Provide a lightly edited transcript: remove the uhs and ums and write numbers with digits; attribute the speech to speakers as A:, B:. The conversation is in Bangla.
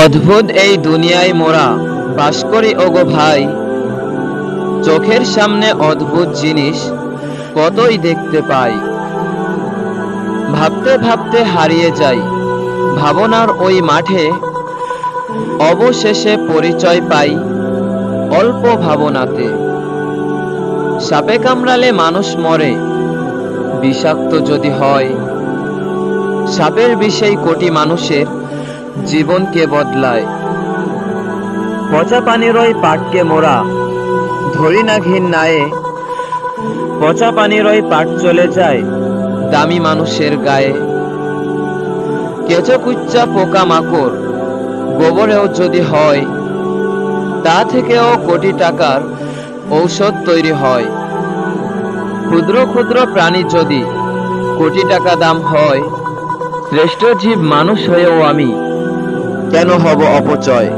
A: অদ্ভুত এই দুনিয়ায় মোরা বাস করি ওগো ভাই। চোখের সামনে অদ্ভুত জিনিস কতই দেখতে পাই। ভাবতে ভাবতে হারিয়ে যাই ভাবনার ওই মাঠে, অবশেষে পরিচয় পাই অল্প ভাবনাতে। সাপে কামড়ালে মানুষ মরে, বিষাক্ত যদি হয়। সাপের বিষেই কোটি মানুষের জীবনকে বদলায়। পচা পানির ওই পাটকে মোরা ধরি না ঘৃণায়। পচা পানির ওই পাট চলে যায় দামি মানুষের গায়ে। কেঁচো কুচ্চা পোকা মাকড় গোবরেও যদি হয়, তা থেকেও কোটি টাকার ঔষধ তৈরি হয়। ক্ষুদ্র ক্ষুদ্র প্রাণী যদি কোটি টাকা দাম হয়, শ্রেষ্ঠ জীব মানুষ হয়েও আমি কেন হব অপচয়।